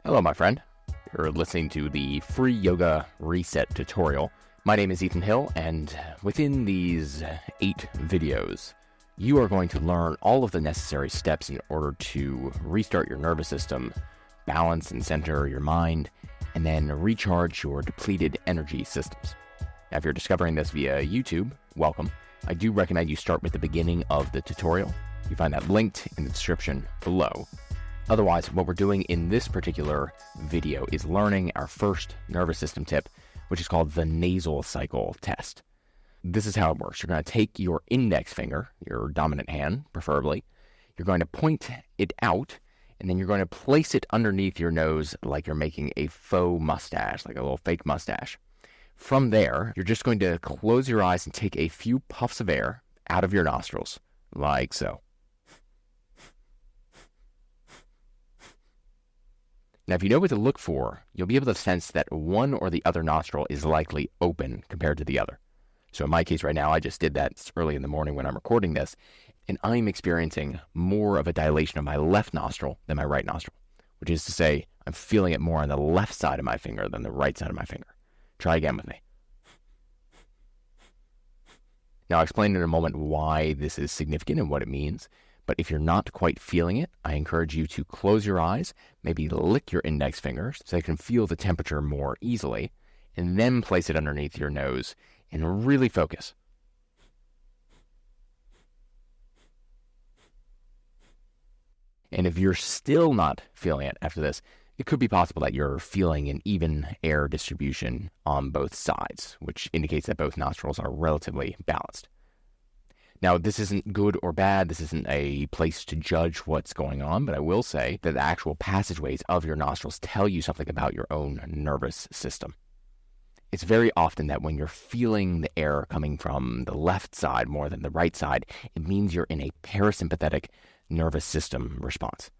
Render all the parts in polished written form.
Hello, my friend. You're listening to the free yoga reset tutorial. My name is Ethan Hill, and within these 8 videos, you are going to learn all of the necessary steps in order to restart your nervous system, balance and center your mind, and then recharge your depleted energy systems. Now, if you're discovering this via YouTube, welcome. I do recommend you start with the beginning of the tutorial. You find that linked in the description below. Otherwise, what we're doing in this particular video is learning our first nervous system tip, which is called the nasal cycle test. This is how it works. You're going to take your index finger, your dominant hand, preferably. You're going to point it out, and then you're going to place it underneath your nose like you're making a faux mustache, like a little fake mustache. From there, you're just going to close your eyes and take a few puffs of air out of your nostrils, like so. Now, if you know what to look for, you'll be able to sense that one or the other nostril is likely open compared to the other. So in my case right now, I just did that early in the morning when I'm recording this, and I'm experiencing more of a dilation of my left nostril than my right nostril, which is to say, I'm feeling it more on the left side of my finger than the right side of my finger. Try again with me. Now, I'll explain in a moment why this is significant and what it means. But if you're not quite feeling it, I encourage you to close your eyes, maybe lick your index fingers so you can feel the temperature more easily, and then place it underneath your nose and really focus. And if you're still not feeling it after this, it could be possible that you're feeling an even air distribution on both sides, which indicates that both nostrils are relatively balanced. Now, this isn't good or bad. This isn't a place to judge what's going on, but I will say that the actual passageways of your nostrils tell you something about your own nervous system. It's very often that when you're feeling the air coming from the left side more than the right side, it means you're in a parasympathetic nervous system response.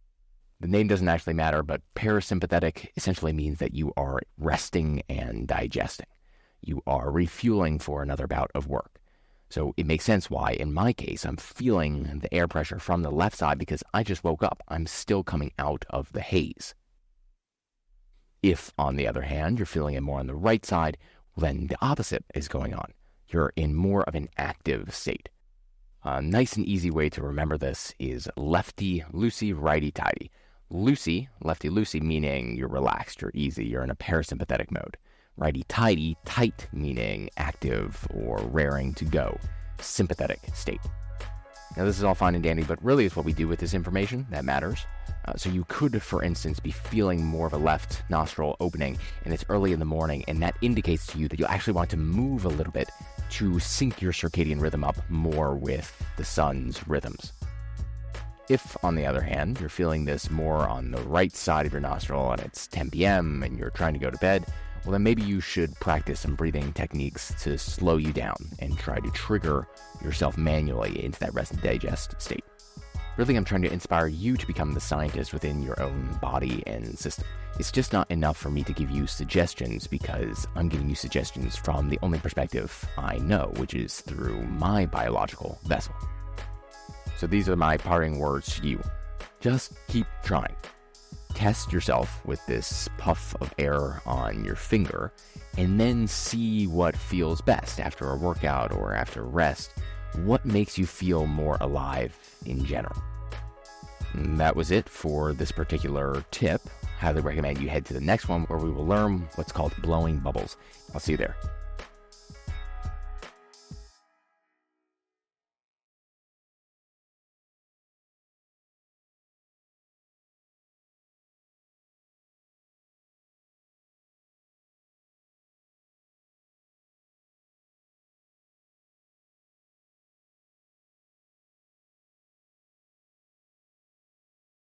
The name doesn't actually matter, but parasympathetic essentially means that you are resting and digesting. You are refueling for another bout of work. So it makes sense why, in my case, I'm feeling the air pressure from the left side because I just woke up. I'm still coming out of the haze. If, on the other hand, you're feeling it more on the right side, then the opposite is going on. You're in more of an active state. A nice and easy way to remember this is lefty-loosey, righty-tighty. Loosey, lefty-loosey, meaning you're relaxed, you're easy, you're in a parasympathetic mode. Righty-tighty, tight, meaning active or raring to go, sympathetic state. Now, this is all fine and dandy, but really it's what we do with this information that matters. So you could, for instance, be feeling more of a left nostril opening, and it's early in the morning, and that indicates to you that you actually want to move a little bit to sync your circadian rhythm up more with the sun's rhythms. If, on the other hand, you're feeling this more on the right side of your nostril, and it's 10 p.m. and you're trying to go to bed, well, then maybe you should practice some breathing techniques to slow you down and try to trigger yourself manually into that rest and digest state. Really, I'm trying to inspire you to become the scientist within your own body and system. It's just not enough for me to give you suggestions because I'm giving you suggestions from the only perspective I know, which is through my biological vessel. So these are my parting words to you. Just keep trying. Test yourself with this puff of air on your finger, and then see what feels best after a workout or after rest. What makes you feel more alive in general? And that was it for this particular tip. Highly recommend you head to the next one where we will learn what's called blowing bubbles. I'll see you there.